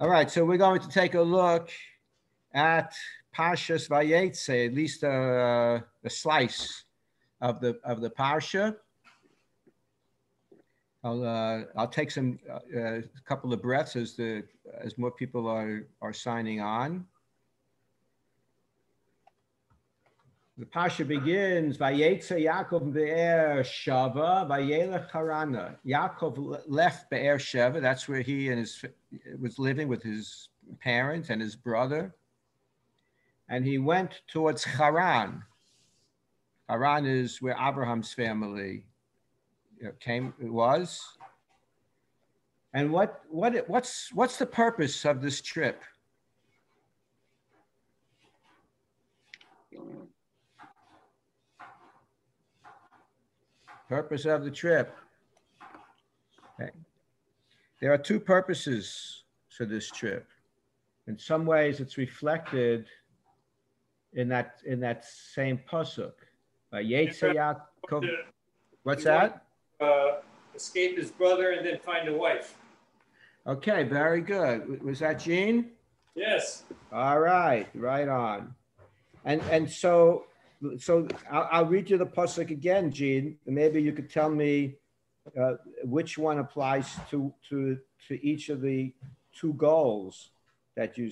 All right, so we're going to take a look at Parshas VaYaitzai, at least a slice of the parsha. I'll take a couple of breaths as more people are signing on. The parsha begins, VaYaitzai Yaakov Be'er Shava, VaYelech Harana. Yaakov left Be'er Sheva. That's where he was living with his parents and his brother. And he went towards Haran. Haran is where Abraham's family was. And what's the purpose of this trip? Purpose of the trip. Okay. There are two purposes for this trip. In some ways, it's reflected in that same pasuk. VaYaitzai Yaakov. What's that? Escape his brother and then find a wife. Okay, very good. Was that Gene? Yes. All right, right on. And so I'll read you the pasuk again, Gene. Maybe you could tell me which one applies to each of the two goals that you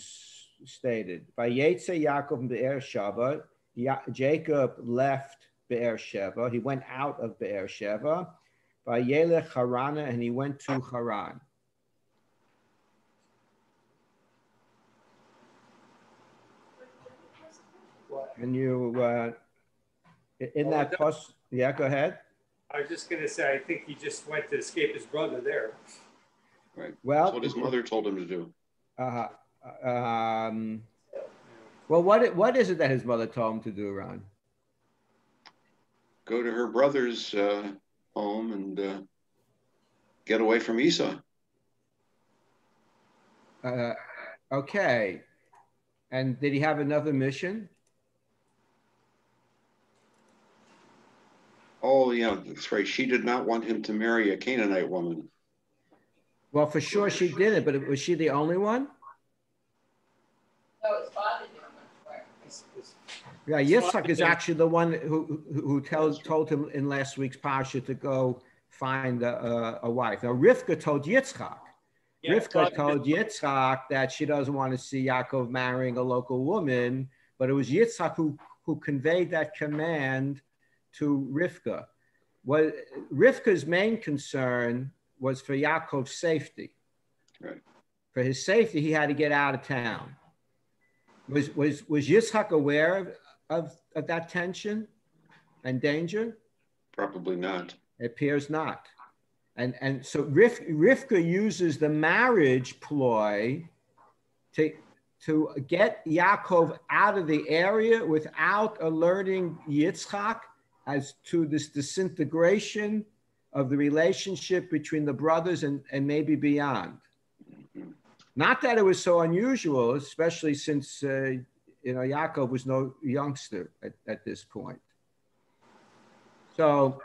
stated. VaYaitzai Yaakov Be'er Sheva. Jacob left Be'er Sheva. He went out of Be'er Sheva. VaYelech Harana, and he went to Haran. And you in that post, yeah, go ahead. I was just going to say, I think he just went to escape his brother there. Right. Well, that's what his mother told him to do. Well, what is it that his mother told him to do, Ron? Go to her brother's home and get away from Esau. Okay. And did he have another mission? Oh, yeah, that's right. She did not want him to marry a Canaanite woman. Well, for sure she didn't, but was she the only one? No, his father didn't. Yeah, Yitzchak is actually the one who told him in last week's parsha to go find a wife. Now, Rivka told Yitzchak. Yeah, Rivka told Yitzchak that she doesn't want to see Yaakov marrying a local woman, but it was Yitzchak who conveyed that command to Rivka. Well, Rivka's main concern was for Yaakov's safety. Right. For his safety, he had to get out of town. Was Yitzchak aware of that tension and danger? Probably not. It appears not. And so Rivka uses the marriage ploy to get Yaakov out of the area without alerting Yitzchak as to this disintegration of the relationship between the brothers and maybe beyond. Not that it was so unusual, especially since Yaakov was no youngster at this point. So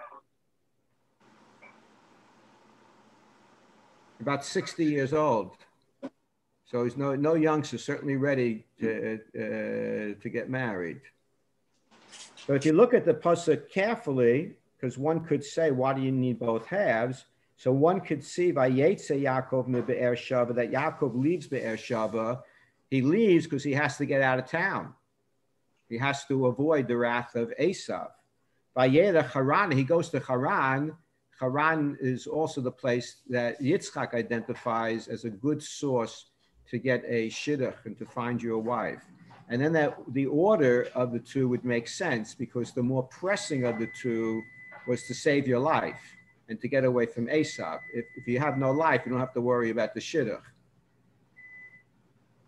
about 60 years old. So he's no youngster, certainly ready to get married. So if you look at the pasuk carefully, because one could say, why do you need both halves? So one could see VaYaitzai Yaakov Be'er Sheva, that Yaakov leaves Be'er Sheva. He leaves because he has to get out of town. He has to avoid the wrath of Esav. VaYelech Haran, he goes to Haran. Haran is also the place that Yitzchak identifies as a good source to get a shidduch and to find your wife. And then the order of the two would make sense, because the more pressing of the two was to save your life and to get away from Esav. If you have no life, you don't have to worry about the shidduch.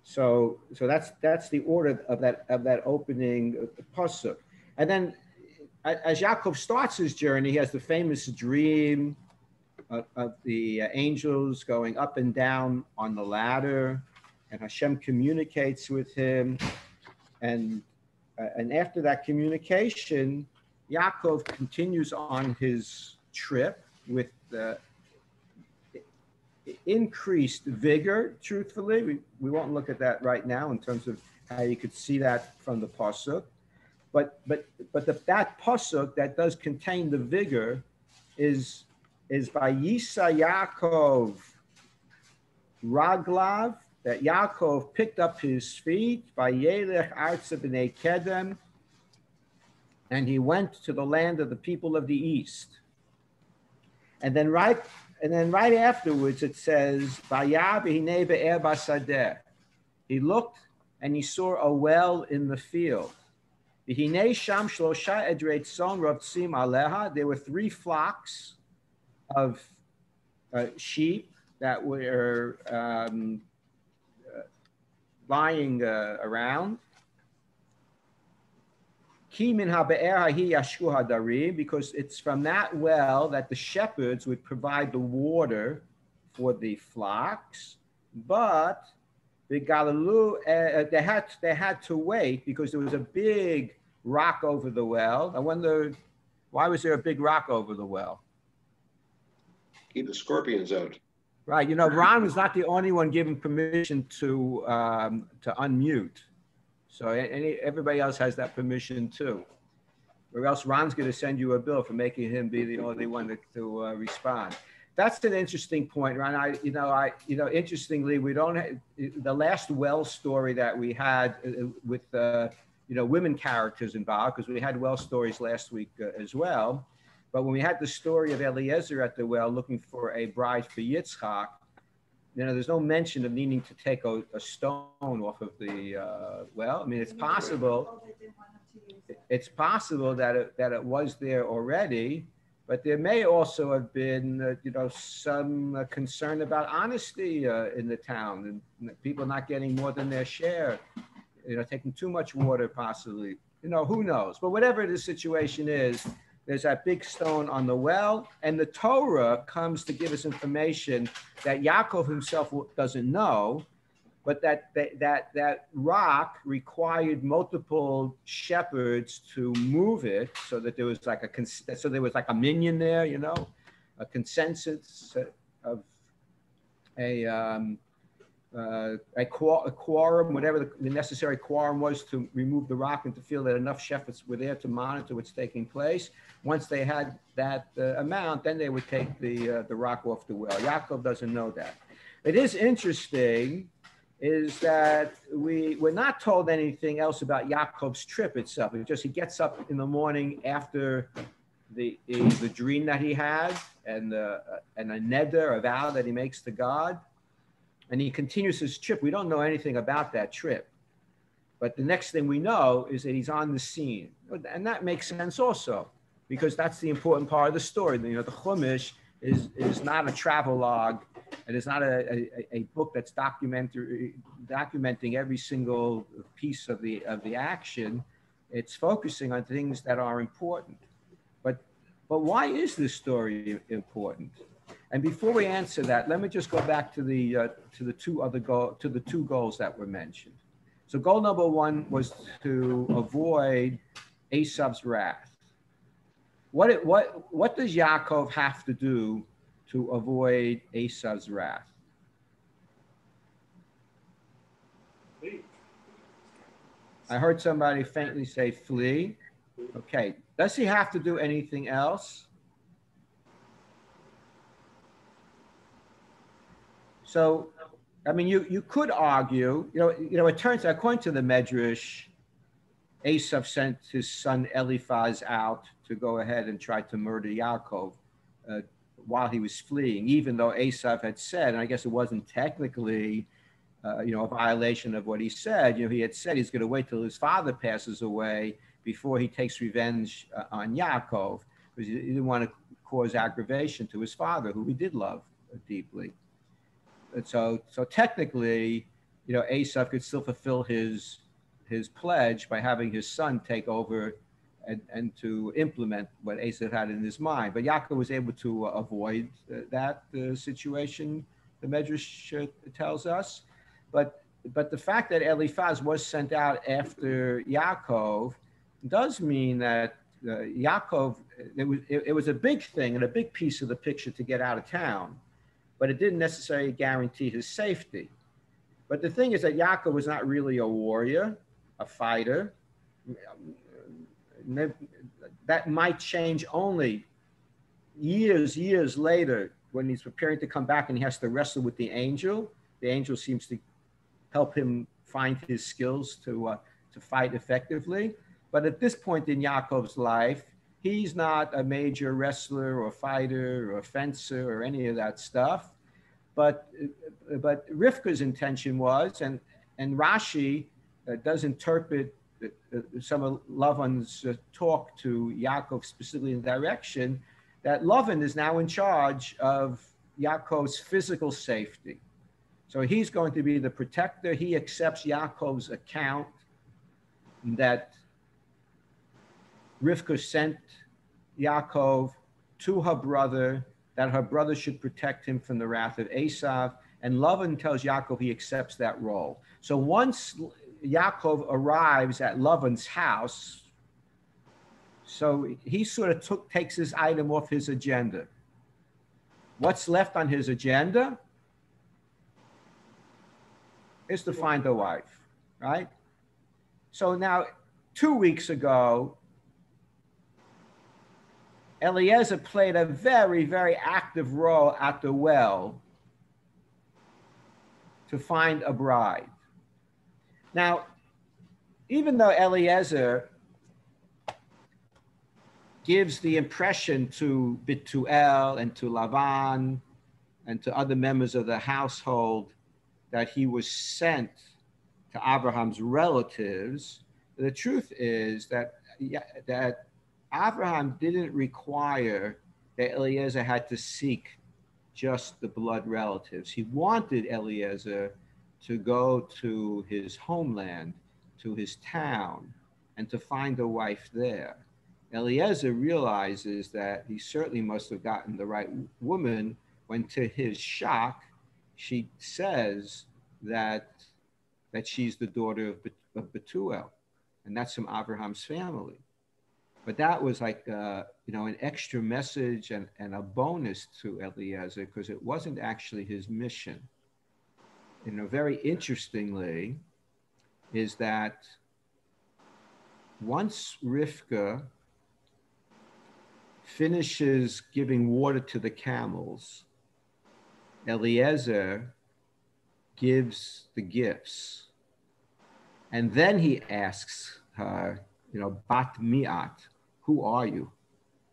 So that's the order of that opening pasuk. And then as Yaakov starts his journey, he has the famous dream of the angels going up and down on the ladder, and Hashem communicates with him. And after that communication, Yaakov continues on his trip with increased vigor, truthfully. We won't look at that right now in terms of how you could see that from the pasuk. That pasuk that does contain the vigor is by Yisa Yaakov Raglav, that Yaakov picked up his feet by Yelech Arza B'nei Kedem, and he went to the land of the people of the east. And then right afterwards it says, he looked and he saw a well in the field. There were 3 flocks of sheep that were lying around. Because it's from that well that the shepherds would provide the water for the flocks, but the Galilee, they had to wait because there was a big rock over the well. I wonder, why was there a big rock over the well? Keep the scorpions out. Right. You know, Ron was not the only one given permission to unmute. So everybody else has that permission too. Or else Ron's going to send you a bill for making him be the only one to respond. That's an interesting point, Ron. Interestingly, we don't have the last well story that we had with women characters involved, because we had well stories last week as well. But when we had the story of Eliezer at the well looking for a bride for Yitzchak, there's no mention of needing to take a stone off of the well. I mean, it's possible. It's possible that it was there already, but there may also have been, some concern about honesty in the town, and people not getting more than their share, taking too much water possibly. Who knows? But whatever the situation is, there's that big stone on the well, and the Torah comes to give us information that Yaakov himself doesn't know, but that rock required multiple shepherds to move it, so that there was like a minyan there, a consensus of a quorum, whatever the necessary quorum was to remove the rock, and to feel that enough shepherds were there to monitor what's taking place. Once they had that amount, then they would take the rock off the well. Yaakov doesn't know that. It is interesting is that we're not told anything else about Yaakov's trip itself. It's just he gets up in the morning after the dream that he had and a neder, a vow that he makes to God, and he continues his trip. We don't know anything about that trip, but the next thing we know is that he's on the scene, and that makes sense also, because that's the important part of the story. The Chumash is not a travel log, and it's not a book that's documenting every single piece of the action. It's focusing on things that are important. But why is this story important? And before we answer that, let me just go back to the two goals that were mentioned. So goal number 1 was to avoid Esav's wrath. What does Yaakov have to do to avoid Esav's wrath? I heard somebody faintly say flee. Okay. Does he have to do anything else? So, I mean, you could argue, it turns out, according to the Medrash, Esav sent his son Eliphaz out to go ahead and try to murder Yaakov while he was fleeing, even though Esav had said, and I guess it wasn't technically, a violation of what he said. He had said he's going to wait till his father passes away before he takes revenge on Yaakov, because he didn't want to cause aggravation to his father, who he did love deeply. And so technically, Esav could still fulfill his pledge by having his son take over and to implement what Esav had in his mind. But Yaakov was able to avoid that situation, the Medrash tells us. But the fact that Eliphaz was sent out after Yaakov does mean that Yaakov, it was a big thing and a big piece of the picture to get out of town. but it didn't necessarily guarantee his safety. But the thing is that Yaakov was not really a warrior, a fighter. That might change only years later when he's preparing to come back and he has to wrestle with the angel. The angel seems to help him find his skills to fight effectively. But at this point in Yaakov's life, he's not a major wrestler or fighter or fencer or any of that stuff. But Rivka's intention was, and Rashi does interpret some of Lavan's talk to Yaakov specifically in the direction that Lavan is now in charge of Yaakov's physical safety. So he's going to be the protector. He accepts Yaakov's account that Rivka sent Yaakov to her brother, that her brother should protect him from the wrath of Esav. And Lavan tells Yaakov he accepts that role. So once Yaakov arrives at Lavan's house, so he sort of takes this item off his agenda. What's left on his agenda is to find a wife, right? So now, 2 weeks ago, Eliezer played a very, very active role at the well to find a bride. Now, even though Eliezer gives the impression to Bituel and to Lavan and to other members of the household that he was sent to Abraham's relatives, the truth is that Abraham didn't require that Eliezer had to seek just the blood relatives. He wanted Eliezer to go to his homeland, to his town, and to find a wife there. Eliezer realizes that he certainly must have gotten the right woman when, to his shock, she says that she's the daughter of Betuel, and that's from Abraham's family. But that was like an extra message and a bonus to Eliezer because it wasn't actually his mission. Very interestingly, is that once Rivka finishes giving water to the camels, Eliezer gives the gifts. And then he asks her, Bat mi'at, who are you?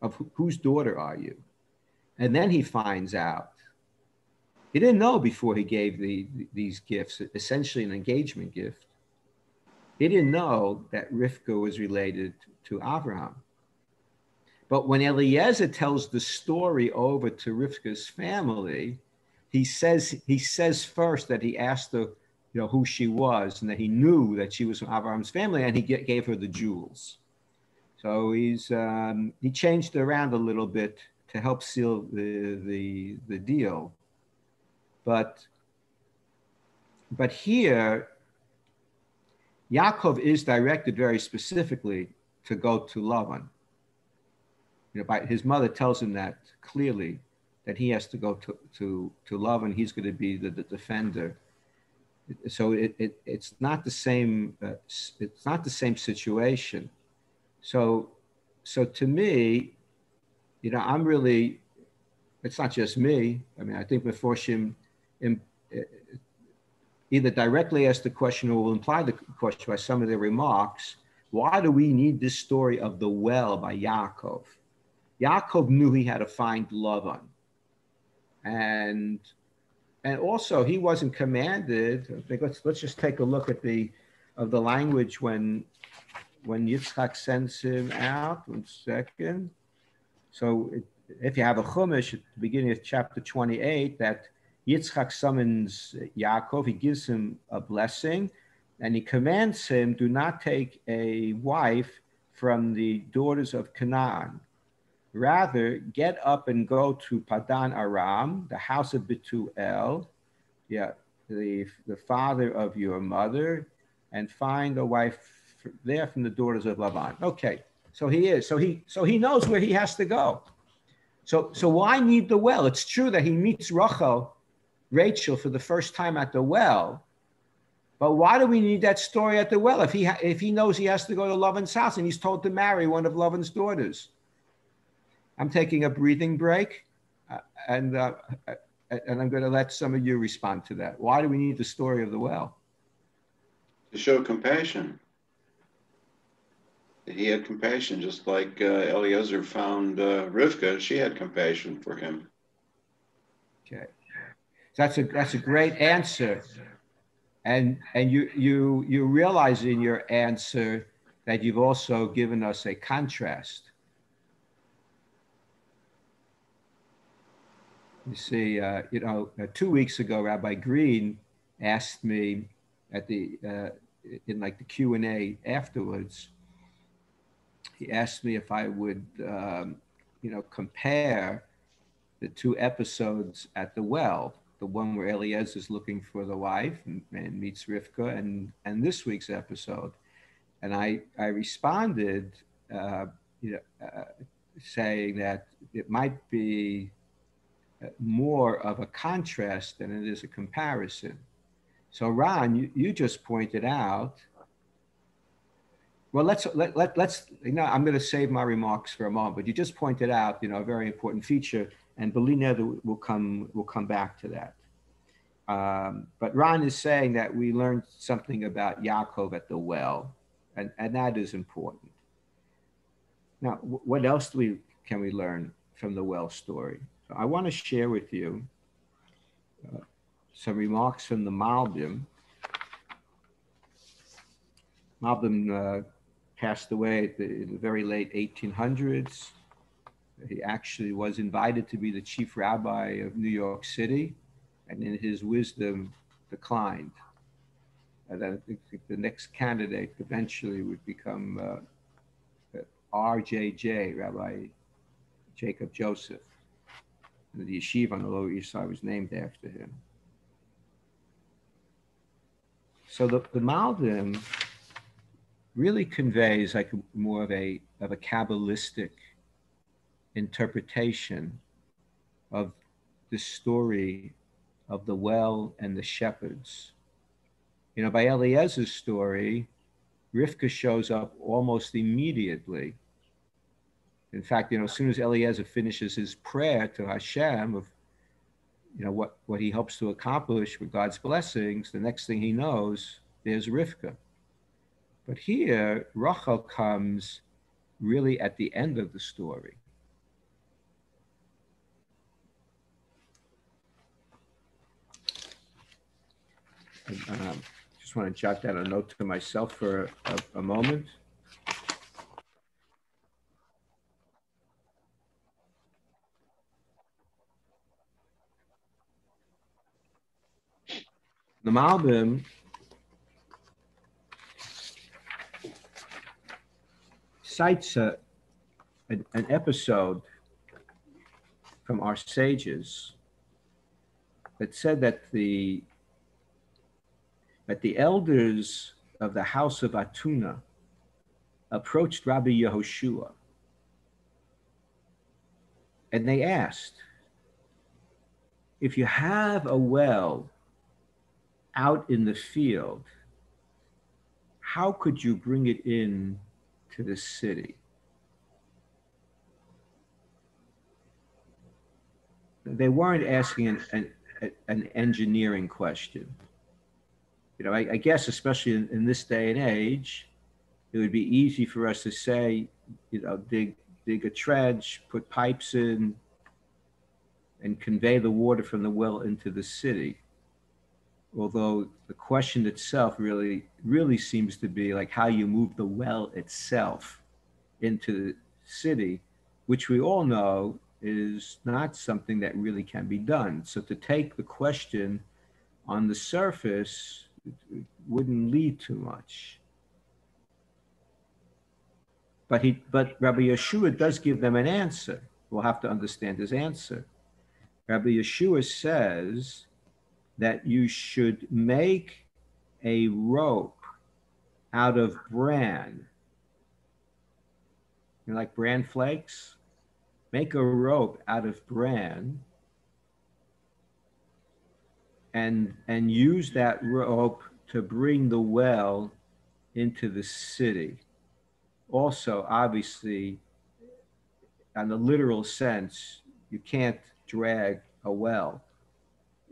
Of whose daughter are you? And then he finds out. He didn't know before he gave these gifts, essentially an engagement gift. He didn't know that Rivka was related to Abraham. But when Eliezer tells the story over to Rivka's family, he says first that he asked her, who she was, and that he knew that she was from Abraham's family, and he gave her the jewels. So he changed it around a little bit to help seal the deal. But here, Yaakov is directed very specifically to go to Lavan. His mother tells him that clearly, that he has to go to Lavan. He's going to be the defender. So it's not the same. It's not the same situation. So to me, I'm really. It's not just me. I mean, I think Meforshim either directly ask the question or will imply the question by some of their remarks. Why do we need this story of the well by Yaakov? Yaakov knew he had to find Lavan. And also he wasn't commanded. I think let's just take a look at the language when Yitzchak sends him out. 1 second. So if you have a Chumash at the beginning of chapter 28, that Yitzchak summons Yaakov, he gives him a blessing, and he commands him, do not take a wife from the daughters of Canaan. Rather, get up and go to Padan Aram, the house of Betuel, the father of your mother, and find a wife there from the daughters of Laban. Okay, so he knows where he has to go. So why need the well? It's true that he meets Rachel for the first time at the well, but why do we need that story at the well if he knows he has to go to Lavan's house and he's told to marry one of Lavan's daughters? I'm taking a breathing break, and I'm going to let some of you respond to that. Why do we need the story of the well? To show compassion. He had compassion, just like Eliezer found Rivka. She had compassion for him. Okay, that's a great answer, and you realize in your answer that you've also given us a contrast. You see, 2 weeks ago, Rabbi Green asked me at the in like the Q&A afterwards. He asked me if I would, compare the two episodes at the well, the one where Eliezer is looking for the wife and meets Rivka, and this week's episode. And I responded, saying that it might be more of a contrast than it is a comparison. So Ron, you just pointed out. Well, let's I'm going to save my remarks for a moment, but you just pointed out, a very important feature, and Belina will come back to that. But Ron is saying that we learned something about Yaakov at the well, and that is important. Now, what else can we learn from the well story? So I want to share with you some remarks from the Malbim. Malbim passed away in the very late 1800s. He actually was invited to be the chief rabbi of New York City, and in his wisdom declined. And then I think the next candidate eventually would become RJJ, Rabbi Jacob Joseph. The yeshiva on the Lower East Side was named after him. So the Malbim really conveys like more of a Kabbalistic interpretation of the story of the well and the shepherds. By Eliezer's story, Rivka shows up almost immediately. In fact, as soon as Eliezer finishes his prayer to Hashem of, what he hopes to accomplish with God's blessings, the next thing he knows, there's Rivka. But here, Rachel comes really at the end of the story. And, just want to jot down a note to myself for a moment. The Malbim cites an episode from our sages that said that the elders of the house of Atuna approached Rabbi Yehoshua, and they asked, if you have a well out in the field, how could you bring it in to the city? They weren't asking an engineering question. I guess especially in this day and age, it would be easy for us to say, dig a trench, put pipes in, and convey the water from the well into the city. Although the question itself really seems to be like how you move the well itself into the city, which we all know is not something that really can be done. So to take the question on the surface, it wouldn't lead too much. But Rabbi Yeshua does give them an answer. We'll have to understand his answer. Rabbi Yeshua says that you should make a rope out of bran. Like bran flakes? make a rope out of bran and use that rope to bring the well into the city. Also, obviously, on the literal sense, you can't drag a well.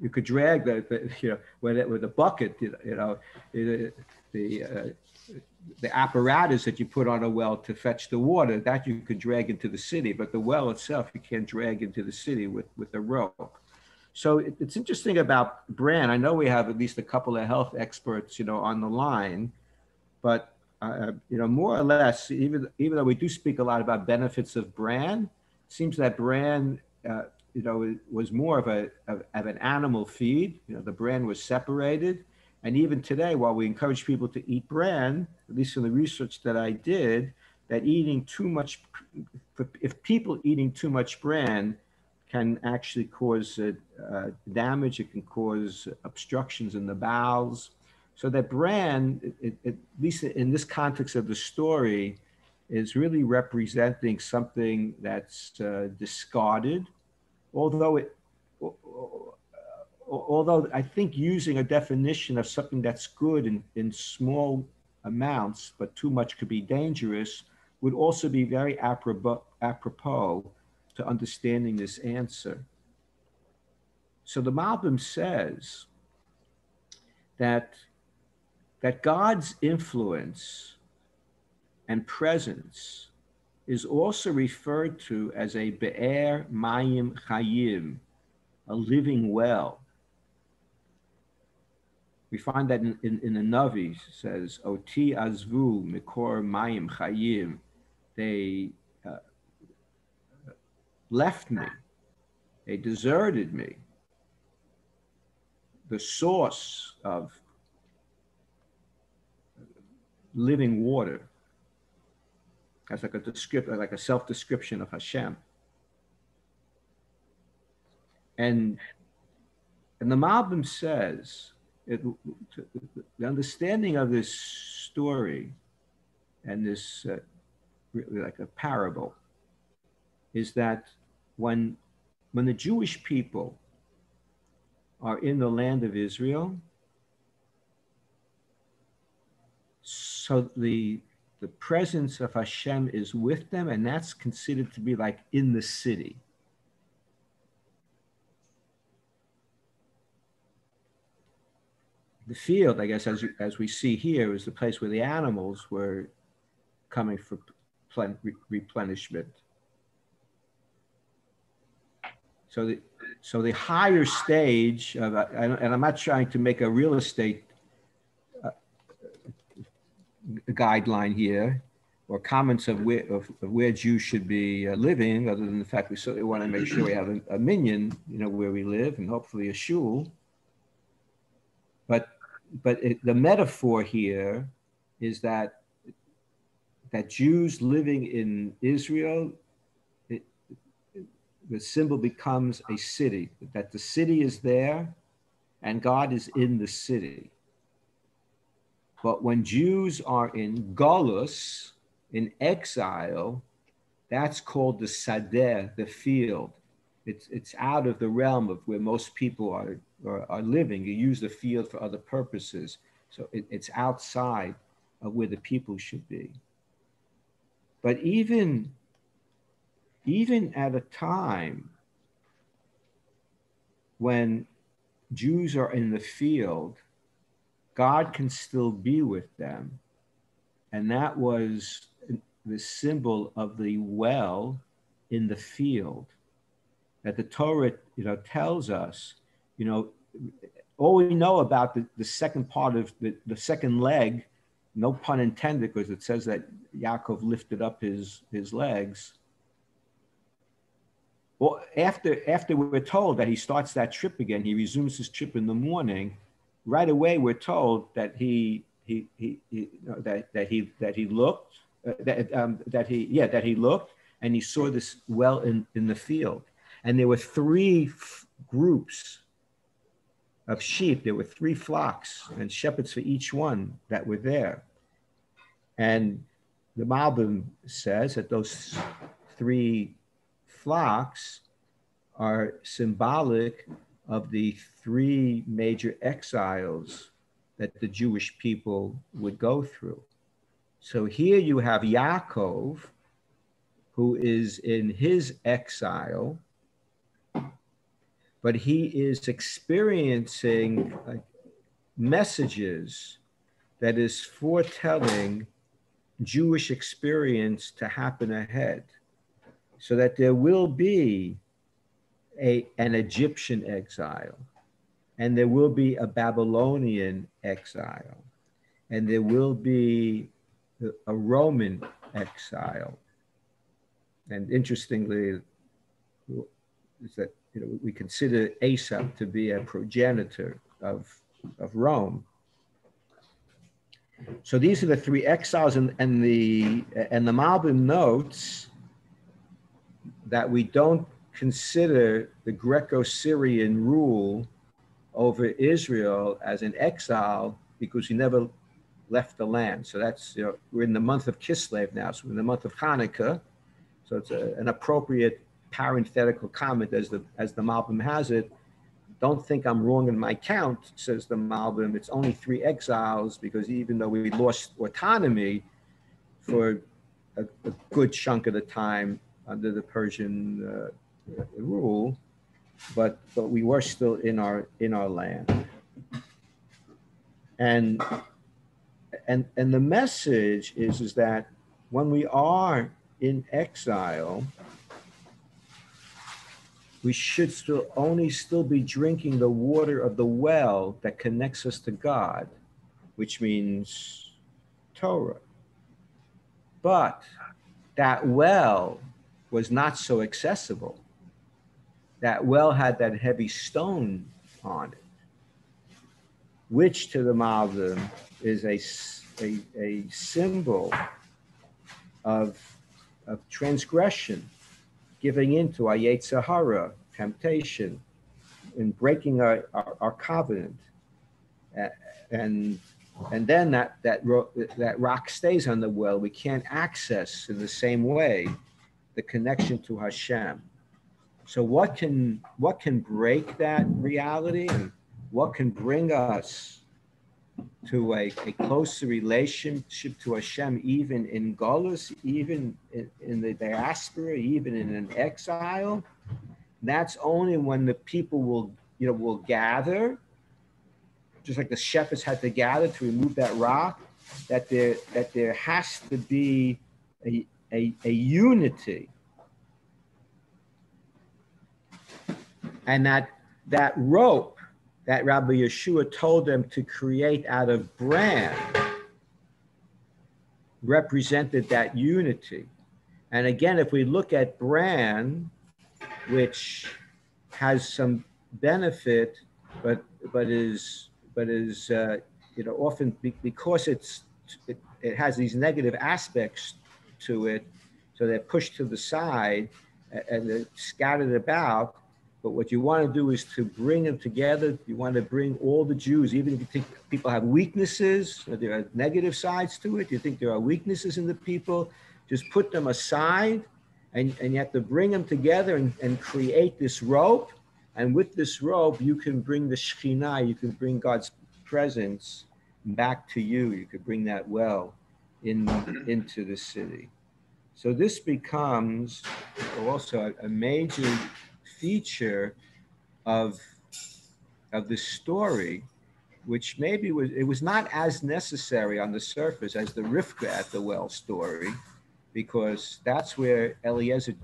You could drag with a bucket, the apparatus that you put on a well to fetch the water, that you could drag into the city, but the well itself you can't drag into the city with a rope. So it's interesting about bran. I know we have at least a couple of health experts, on the line, but more or less, even though we do speak a lot about benefits of bran, it seems that bran, was more of an animal feed. The bran was separated. And even today, while we encourage people to eat bran, at least in the research that I did, that eating too much, if people eating too much bran can actually cause damage, it can cause obstructions in the bowels. So that bran, at least in this context of the story, is really representing something that's discarded, although I think using a definition of something that's good in small amounts, but too much could be dangerous, would also be very apropos to understanding this answer. So the Malbim says that God's influence and presence is also referred to as a Be'er Mayim Chayim, a living well. We find that in the Navi, it says, Oti azvu mikor mayim chayim. They left me. They deserted me. The source of living water. That's like a self-description of Hashem. And the Malbim says, the understanding of this story and this really like a parable is that when the Jewish people are in the land of Israel, so the presence of Hashem is with them, and that's considered to be like in the city. The field, I guess, as we see here, is the place where the animals were coming for replenishment. So the higher stage of, and I'm not trying to make a real estate guideline here, or comments of where Jews should be living, other than the fact we certainly want to make sure we have a minyan, where we live, and hopefully a shul. But the metaphor here is that Jews living in Israel, the symbol becomes a city, that the city is there and God is in the city. But when Jews are in Golus, in exile, that's called the Sadeh, the field. It's out of the realm of where most people are living. You use the field for other purposes. So it's outside of where the people should be. But even at a time when Jews are in the field, God can still be with them. And that was the symbol of the well in the field. That the Torah, tells us, all we know about the second part of the second leg, no pun intended, because it says that Yaakov lifted up his legs. Well, after we're told that he starts that trip again, he resumes his trip in the morning. Right away, we're told that he looked and he saw this well in the field. And there were three groups of sheep. There were three flocks and shepherds for each one that were there. And the Malbim says that those three flocks are symbolic of the three major exiles that the Jewish people would go through. So here you have Yaakov, who is in his exile, but he is experiencing messages that is foretelling Jewish experience to happen ahead, so that there will be an Egyptian exile, and there will be a Babylonian exile, and there will be a Roman exile. And interestingly, is that we consider Asa to be a progenitor of Rome. So these are the three exiles, and the Malbim notes that we don't consider the Greco-Syrian rule over Israel as an exile because he never left the land. So that's, we're in the month of Kislev now, so we're in the month of Hanukkah. So it's an appropriate parenthetical comment as the Malbim has it. Don't think I'm wrong in my count, says the Malbim. It's only 3 exiles because even though we lost autonomy for a good chunk of the time under the Persian rule, but we were still in our land. And the message is that when we are in exile, we should still be drinking the water of the well that connects us to God, which means Torah. But that well was not so accessible. That well had that heavy stone on it, which to the Malbim is a symbol of transgression, giving into VaYaitzai, temptation, and breaking our covenant. And then that rock stays on the well. We can't access in the same way the connection to Hashem. So what can break that reality, and what can bring us to a closer relationship to Hashem, even in Golus, even in the diaspora, even in an exile? That's only when the people will gather, just like the shepherds had to gather to remove that rock, that there has to be a unity. And that rope that Rabbi Yeshua told them to create out of bran represented that unity. And again, if we look at bran, which has some benefit, but is often because it has these negative aspects to it, so they're pushed to the side and they're scattered about. But what you want to do is to bring them together. You want to bring all the Jews, even if you think people have weaknesses, or there are negative sides to it, you think there are weaknesses in the people, just put them aside, and you have to bring them together and create this rope. And with this rope, you can bring the Shekhinah, you can bring God's presence back to you. You could bring that well into the city. So this becomes also a major feature of the story, which maybe it was not as necessary on the surface as the Rivka at the well story, because that's where Eliezer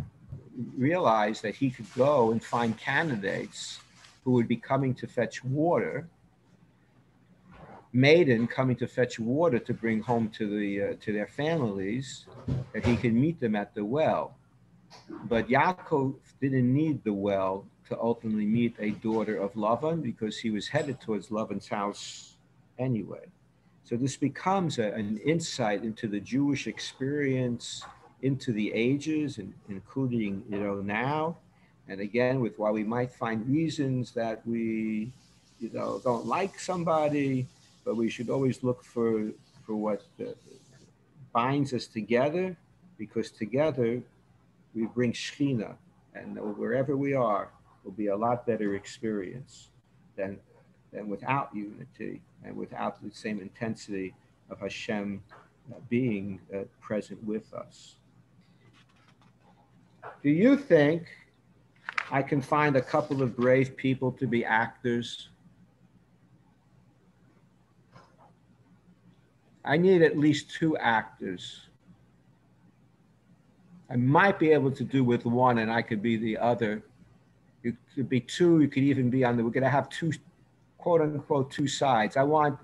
realized that he could go and find candidates who would be coming to fetch water, maiden coming to fetch water to bring home to their families, that he could meet them at the well. But Yaakov didn't need the well to ultimately meet a daughter of Lavan, because he was headed towards Lavan's house anyway. So this becomes an insight into the Jewish experience, into the ages, and including now. And again, with why we might find reasons that we don't like somebody, but we should always look for what binds us together, because together we bring Shekhinah and wherever we are will be a lot better experience than without unity and without the same intensity of Hashem being present with us. Do you think I can find a couple of brave people to be actors? I need at least 2 actors. I might be able to do with one and I could be the other. It could be 2, you could even be on we're gonna have 2, quote unquote, 2 sides. I want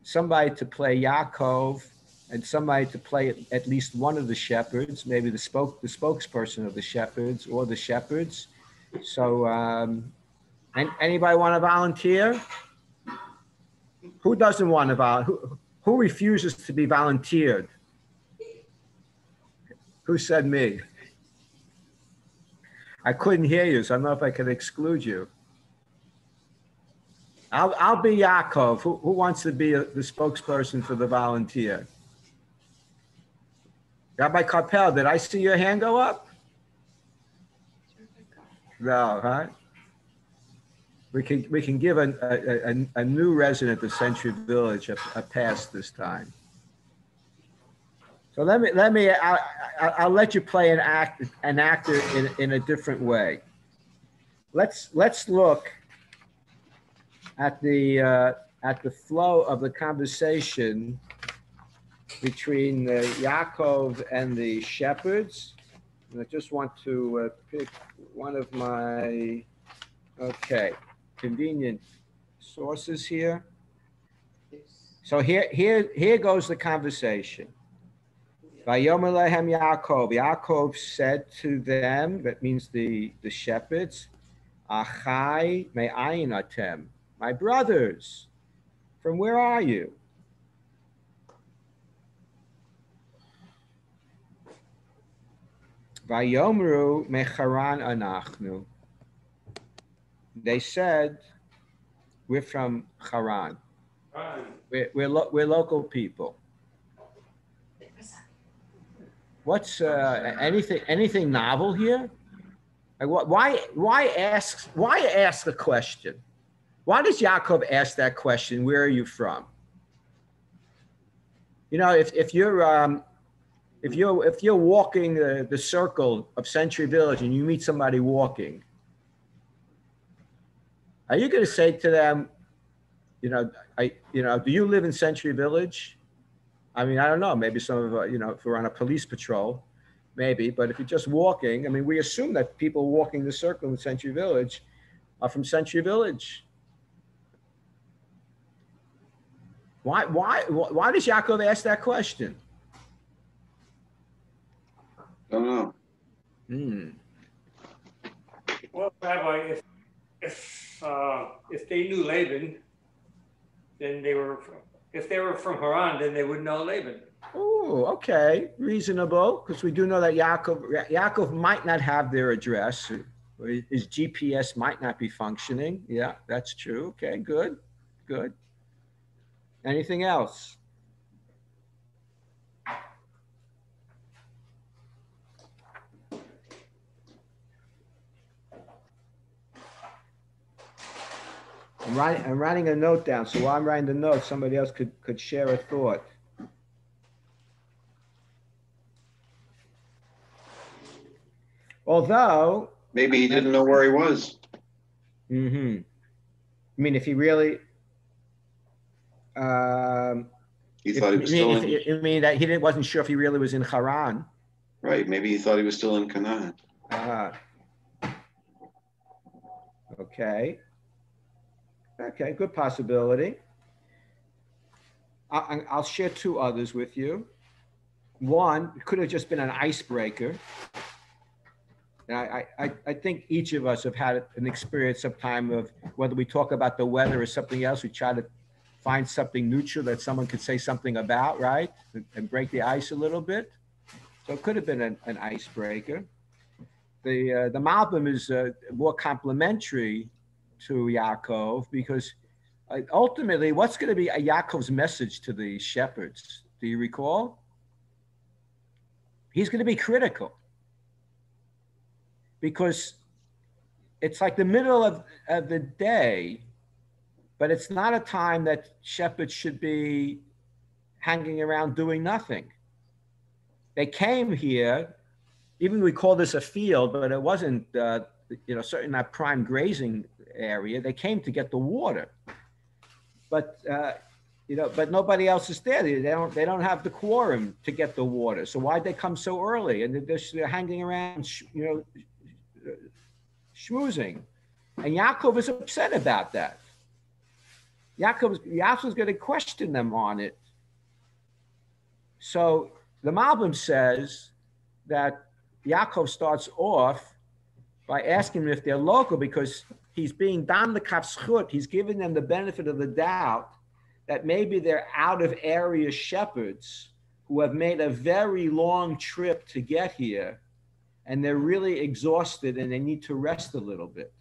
somebody to play Yaakov and somebody to play at least one of the shepherds, maybe the spokesperson of the shepherds or the shepherds. So anybody want to volunteer? Who doesn't want to volunteer? Who refuses to be volunteered? Who said me? I couldn't hear you, so I don't know if I could exclude you. I'll be Yaakov. Who wants to be the spokesperson for the volunteer? Rabbi Carpel, did I see your hand go up? No, huh? We can give a new resident of Century Village a pass this time. So I'll let you play an actor in a different way. Let's look at the flow of the conversation between Yaakov and the shepherds. And I just want to pick one of my convenient sources here. So here goes the conversation. Vayomer lehem Yaakov. Yaakov said to them, that means the shepherds, Achai me'ayin atem. My brothers, from where are you? Vayomru mecharan anachnu. They said, we're from Haran. We're local people. What's anything novel here? Why ask a question? Why does Yaakov ask that question? Where are you from? You know, if you're walking the circle of Century Village and you meet somebody walking, are you going to say to them, do you live in Century Village? I mean, I don't know. Maybe some of if we're on a police patrol, maybe. But if you're just walking, I mean, we assume that people walking the circle in Century Village are from Century Village. Why does Yaakov ask that question? Don't know. Well, Rabbi, if they knew Laban, then if they were from Haran, then they would know Laban. Oh, okay, reasonable. Because we do know that Yaakov might not have their address. His GPS might not be functioning. Yeah, that's true. Okay, good. Anything else? I'm writing a note down. So while I'm writing the note, somebody else could share a thought. Although maybe he didn't know where he was. Mm-hmm. I mean, if he really, he thought he was still in. You mean that he wasn't sure if he really was in Haran? Right. Maybe he thought he was still in Canaan. Okay. Okay, good possibility. I'll share 2 others with you. One, it could have just been an icebreaker. And I think each of us have had an experience sometime of whether we talk about the weather or something else, we try to find something neutral that someone could say something about, right? And break the ice a little bit. So it could have been an icebreaker. The Malbim is more complimentary to Yaakov because ultimately, what's going to be Yaakov's message to the shepherds? Do you recall? He's going to be critical. because it's like the middle of the day, but it's not a time that shepherds should be hanging around doing nothing. They came here, even we call this a field, but it wasn't, certainly not prime grazing area. They came to get the water, but but nobody else is there. They don't have the quorum to get the water. So why'd they come so early? And they're hanging around, schmoozing. And Yaakov is upset about that. Yaakov's going to question them on it. So the Malbim says that Yaakov starts off by asking them if they're local, because he's being dan l'kaf. He's giving them the benefit of the doubt that maybe they're out of area shepherds who have made a very long trip to get here, and they're really exhausted and they need to rest a little bit.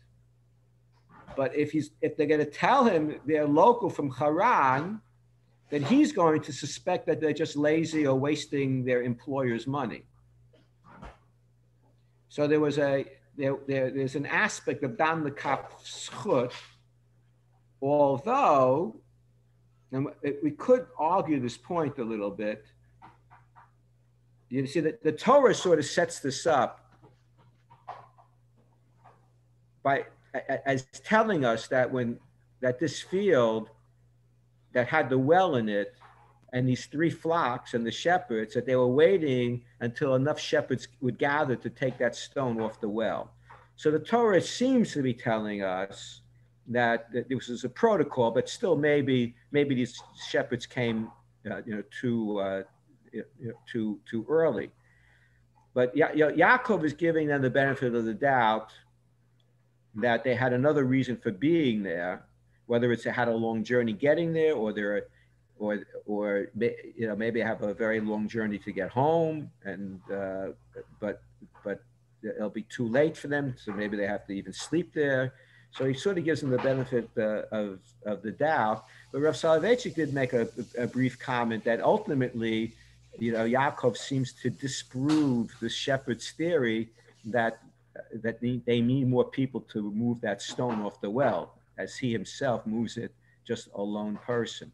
But if they're going to tell him they're local from Haran, then he's going to suspect that they're just lazy or wasting their employer's money. So there's an aspect of dan l'kaf schut, although, and we could argue this point a little bit. You see that the Torah sort of sets this up as telling us that that this field that had the well in it and these 3 flocks and the shepherds, that they were waiting until enough shepherds would gather to take that stone off the well. So the Torah seems to be telling us that this is a protocol, but still maybe these shepherds came too early. But Yaakov is giving them the benefit of the doubt that they had another reason for being there, whether it's they had a long journey getting there, or maybe have a very long journey to get home, and but it'll be too late for them, so maybe they have to even sleep there. So he sort of gives them the benefit of the doubt. But Rav Soloveitchik did make a brief comment that ultimately, Yaakov seems to disprove the shepherd's theory that they need more people to move that stone off the well, as he himself moves it, just a lone person.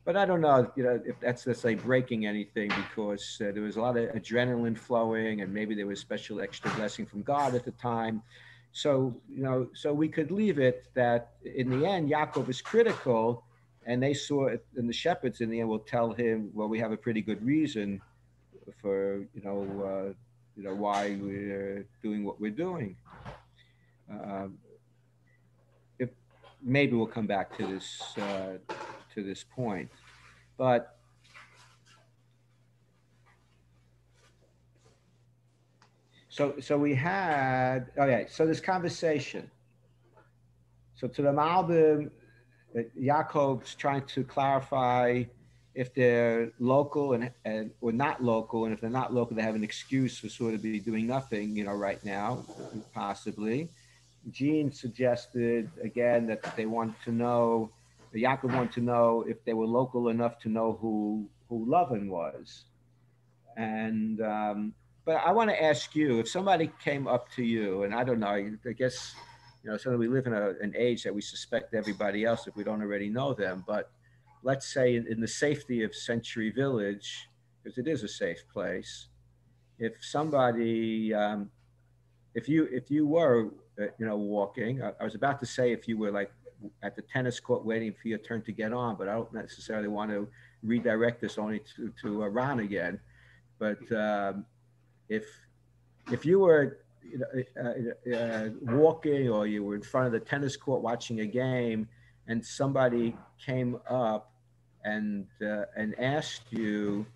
But I don't know, if that's like breaking anything, because there was a lot of adrenaline flowing, and maybe there was special extra blessing from God at the time. So, so we could leave it that in the end, Yaakov is critical, and they saw it, and the shepherds in the end will tell him, well, we have a pretty good reason for, why we're doing what we're doing. If maybe we'll come back to this point, but so we had, so this conversation. So to the Malbim, Yaakov's trying to clarify if they're local and or not local, and if they're not local, they have an excuse for sort of be doing nothing, right now, possibly. Gene suggested again that they want to know, Yaakov wanted to know if they were local enough to know who Lavan was. And but I want to ask you, if somebody came up to you, and I don't know, I guess, so we live in an age that we suspect everybody else if we don't already know them, but let's say in the safety of Century Village, because it is a safe place, if somebody, if you were, walking, I was about to say if you were like at the tennis court waiting for your turn to get on, but I don't necessarily want to redirect this only to Ron again. But if you were walking, or you were in front of the tennis court watching a game, and somebody came up and asked you,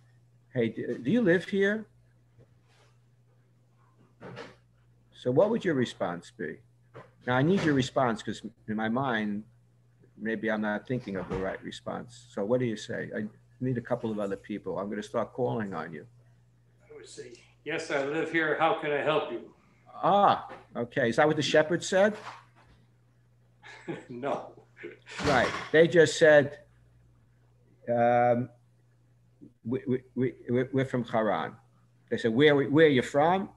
hey, do you live here? So what would your response be? Now, I need your response, because in my mind, maybe I'm not thinking of the right response. So what do you say? I need a couple of other people. I'm going to start calling on you. I would say, yes, I live here. How can I help you? Ah, okay. Is that what the shepherd said? No. Right. They just said, we're from Haran. They said, where are you from?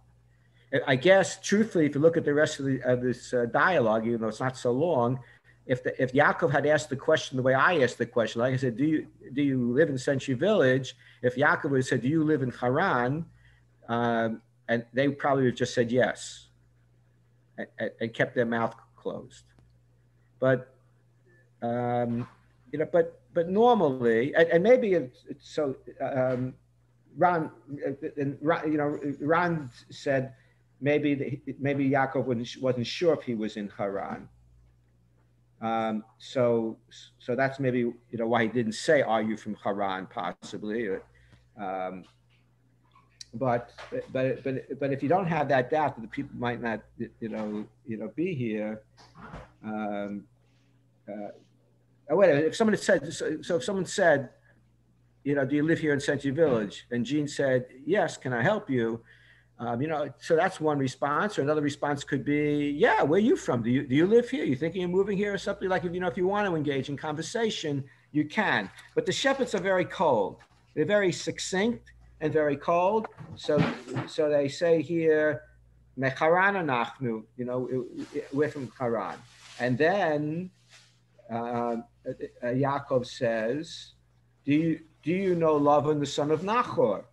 I guess, truthfully, if you look at the rest of this dialogue, even though it's not so long, if Yaakov had asked the question the way I asked the question, like I said, do you live in Century Village? If Yaakov would have said, do you live in Haran? And they probably would have just said yes, and kept their mouth closed. But but normally, and maybe it's so. Ron said maybe Yaakov wasn't sure if he was in Haran. So that's maybe why he didn't say, "Are you from Haran?" Possibly. But if you don't have that doubt that the people might not be here. Wait a minute. If someone said if someone said, do you live here in Century Village? And Gene said, yes, can I help you? So that's one response. Or another response could be, yeah, where are you from? Do you live here? You thinking of moving here or something? Like, if you want to engage in conversation, you can. But the shepherds are very cold. They're very succinct and very cold. So they say here, Mecharan anachnu, we're from Haran. And then Yaakov says, do you know Lavan, the son of Nachor?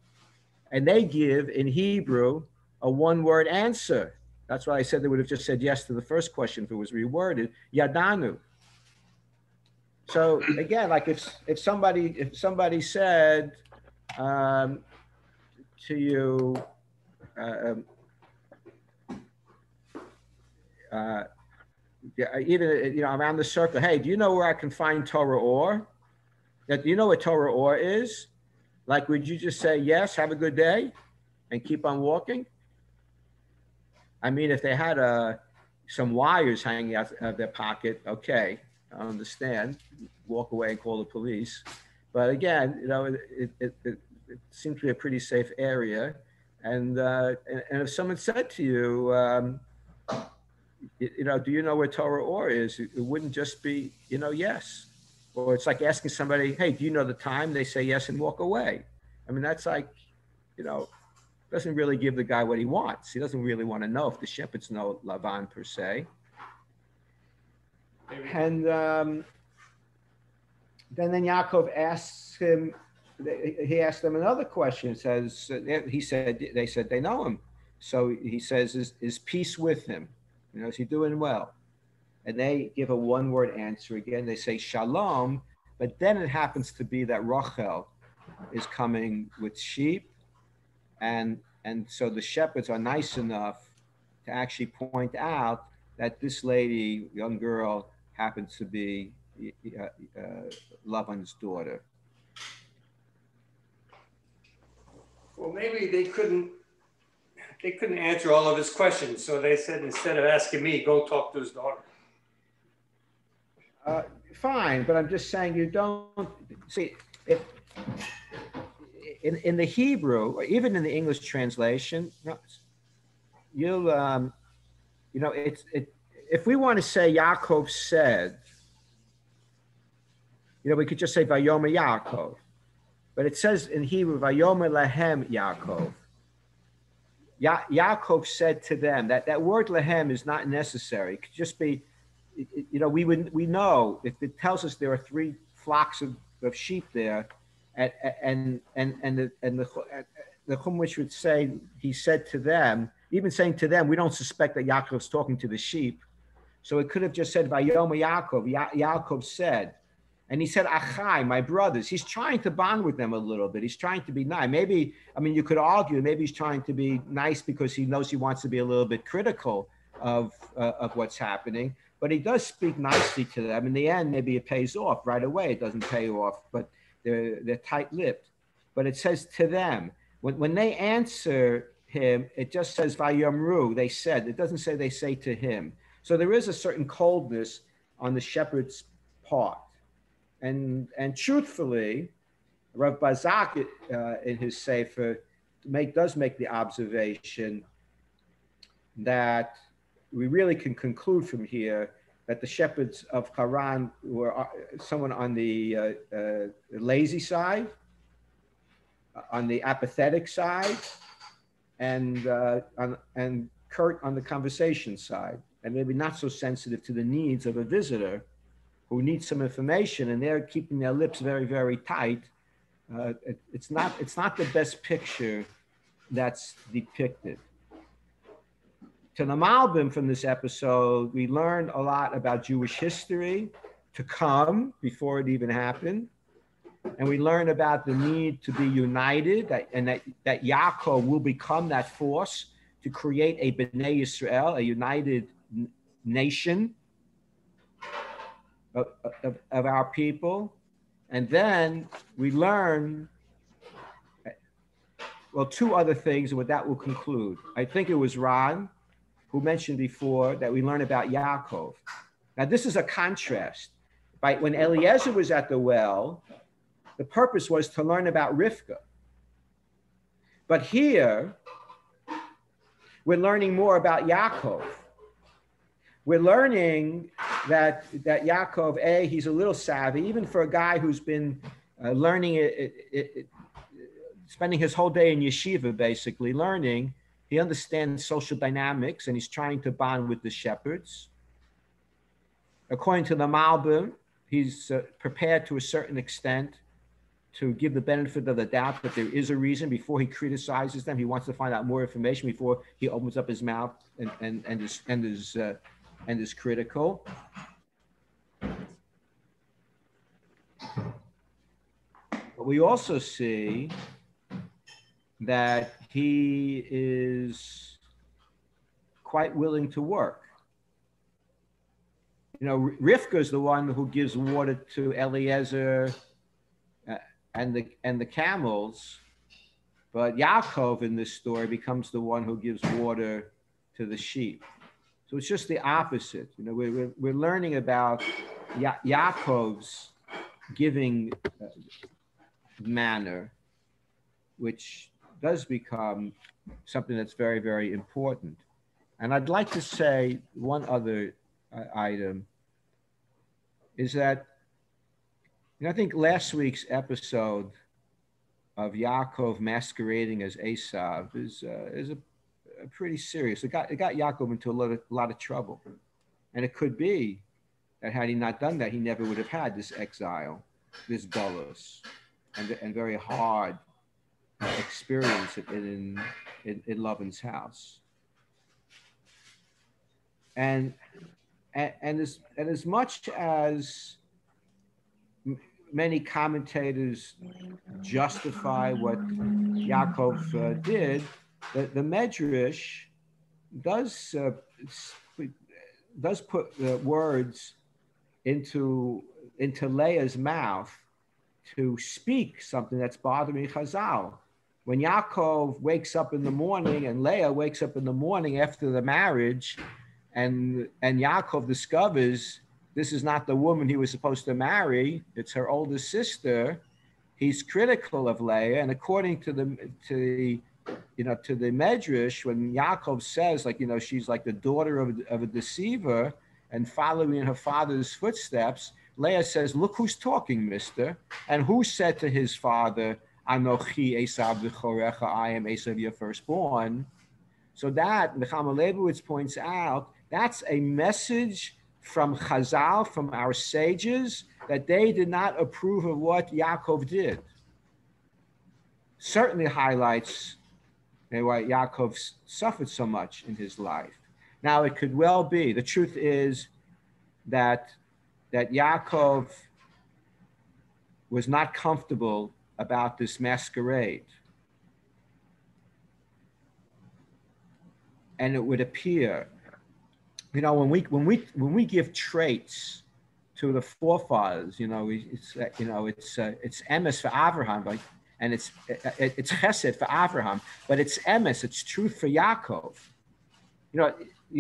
And they give in Hebrew a one-word answer. That's why I said they would have just said yes to the first question if it was reworded, Yadanu. So again, like if somebody said to you, even around the circle, hey, do you know where I can find Torah or? Do you know what Torah or is? Like, would you just say yes, have a good day, and keep on walking? I mean, if they had some wires hanging out of their pocket, okay, I understand. Walk away and call the police. But again, it seems to be a pretty safe area. And if someone said to you, do you know where Torah or is? It wouldn't just be, yes. Or it's like asking somebody, hey, do you know the time? They say yes and walk away. I mean, that's like, doesn't really give the guy what he wants. He doesn't really want to know if the shepherds know Lavan per se. And then Yaakov asks him, he asked them another question. They said they know him. So he says, is peace with him? Is he doing well? And they give a one-word answer again. They say shalom, but then it happens to be that Rachel is coming with sheep, and so the shepherds are nice enough to actually point out that this lady, young girl, happens to be Lavan's daughter. Well, maybe they couldn't answer all of his questions, so they said instead of asking me, go talk to his daughter. Fine, but I'm just saying you don't see if in the Hebrew or even in the English translation, you'll if we want to say Yaakov said, we could just say Vayomer Yaakov, but it says in Hebrew Vayomer Lahem Yaakov. Yaakov said to them. That word Lahem is not necessary. It could just be. We know if it tells us there are 3 flocks of sheep there, and the Chumash would say he said to them, even saying to them, we don't suspect that Yaakov's talking to the sheep, so it could have just said Vayom Yaakov. Yaakov said, and he said Achai, my brothers. He's trying to bond with them a little bit. He's trying to be nice. Maybe you could argue maybe he's trying to be nice because he knows he wants to be a little bit critical of what's happening. But he does speak nicely to them. In the end, maybe it pays off right away. It doesn't pay off, but they're tight-lipped. But it says to them. When they answer him, it just says Vayomru, they said. It doesn't say they say to him. So there is a certain coldness on the shepherd's part. And truthfully, Rav Bazak in his Sefer does make the observation that we really can conclude from here that the shepherds of Haran were someone on the lazy side, on the apathetic side, and curt on the conversation side, and maybe not so sensitive to the needs of a visitor who needs some information, and they're keeping their lips very, very tight. It's not the best picture that's depicted. To the Malbim from this episode, we learned a lot about Jewish history to come before it even happened. And we learn about the need to be united, that Yaakov will become that force to create a Bnei Yisrael, a united nation of our people. And then we learn, well, two other things, and with that we'll conclude. I think it was Ron who mentioned before that we learn about Yaakov. Now, this is a contrast. Right? When Eliezer was at the well, the purpose was to learn about Rivka. But here, we're learning more about Yaakov. We're learning that Yaakov, he's a little savvy, even for a guy who's been learning spending his whole day in yeshiva, basically learning. He understands social dynamics, and he's trying to bond with the shepherds. According to the Malbim, he's prepared to a certain extent to give the benefit of the doubt that there is a reason before he criticizes them. He wants to find out more information before he opens up his mouth and is critical. But we also see that he is quite willing to work. You know, Rivka is the one who gives water to Eliezer and the camels, but Yaakov in this story becomes the one who gives water to the sheep. So it's just the opposite. You know, we're learning about Yaakov's giving manner, which does become something that's very, very important. And I'd like to say one other item is that, you know, I think last week's episode of Yaakov masquerading as Esav is a pretty serious. It got Yaakov into a lot of trouble. And it could be that had he not done that, he never would have had this exile, this galus, and very hard experience in Lavan's house. And as much as many commentators justify what Yaakov did, the Medrash does put words into Leah's mouth to speak something that's bothering Chazal. When Yaakov wakes up in the morning and Leah wakes up in the morning after the marriage, and Yaakov discovers this is not the woman he was supposed to marry, it's her older sister, he's critical of Leah. And according to the Medrash, when Yaakov says, like, you know, she's like the daughter of a deceiver and following in her father's footsteps, Leah says, look who's talking, mister. And who said to his father, Anochi Esav v'chorecha, I am Esav, your firstborn. So that, Nechama Leibowitz points out, that's a message from Chazal, from our sages, that they did not approve of what Yaakov did. Certainly highlights why Yaakov suffered so much in his life. Now, it could well be, the truth is that Yaakov was not comfortable about this masquerade. And it would appear, you know, when we give traits to the forefathers, you know, it's emes for Abraham, like, and it's chesed for Abraham, but it's emes, it's truth for Yaakov. You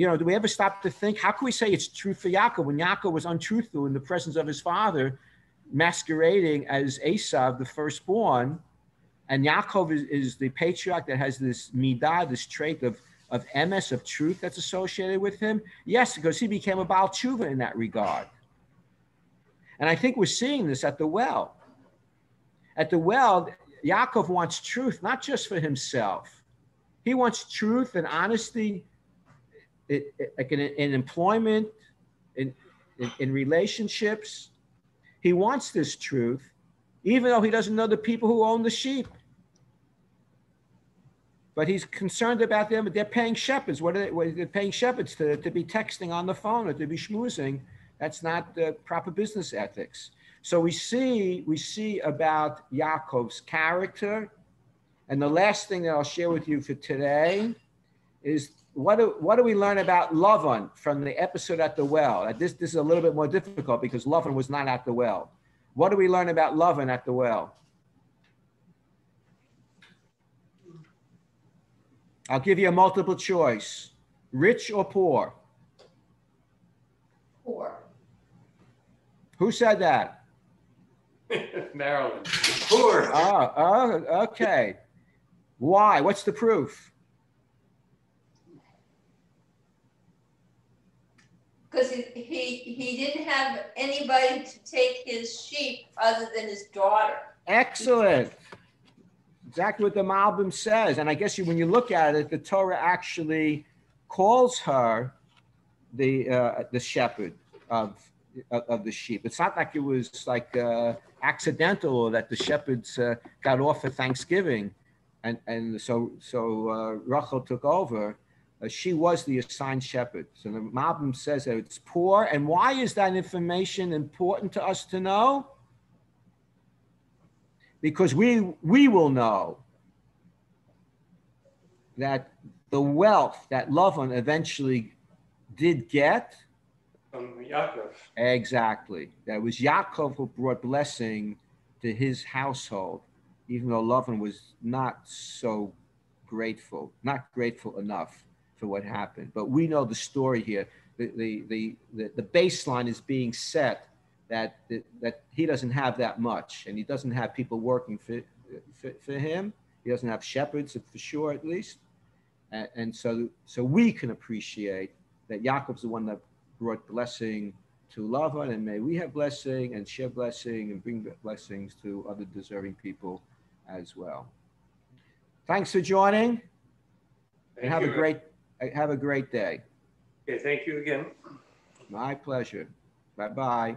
know, do we ever stop to think, how can we say it's truth for Yaakov when Yaakov was untruthful in the presence of his father, masquerading as Esav, the firstborn, and Yaakov is the patriarch that has this midah, this trait of emes, of truth that's associated with him? Yes, because he became a Baal Tshuva in that regard. And I think we're seeing this at the well. At the well, Yaakov wants truth, not just for himself, He wants truth and honesty like in employment, in relationships. He wants this truth, even though he doesn't know the people who own the sheep. But he's concerned about them. They're paying shepherds. They're paying shepherds to be texting on the phone or to be schmoozing. That's not the proper business ethics. So we see about Yaakov's character. And the last thing that I'll share with you for today is what do we learn about Lavan from the episode at the well? This is a little bit more difficult because Lavan was not at the well. What do we learn about Lavan at the well? I'll give you a multiple choice. Rich or poor? Poor. Who said that? Maryland. Poor. Oh, okay. Why? What's the proof? Because he didn't have anybody to take his sheep other than his daughter. Excellent. Exactly what the Malbim says. And I guess when you look at it, the Torah actually calls her the shepherd of the sheep. It's not like it was like accidental or that the shepherds got off for Thanksgiving. And so Rachel took over. She was the assigned shepherd. So the Malbim says that it's poor. And why is that information important to us to know? Because we will know that the wealth that Lavan eventually did get. From Yaakov. Exactly. That was Yaakov who brought blessing to his household, even though Lavan was not so grateful, not grateful enough for what happened. But we know the story here. The baseline is being set that he doesn't have that much, and he doesn't have people working for him. He doesn't have shepherds, for sure, at least. And so we can appreciate that Yaakov's the one that brought blessing to Lavan, and may we have blessing and share blessing and bring blessings to other deserving people as well. Thanks for joining, and have a great day. Okay, thank you again. My pleasure. Bye-bye.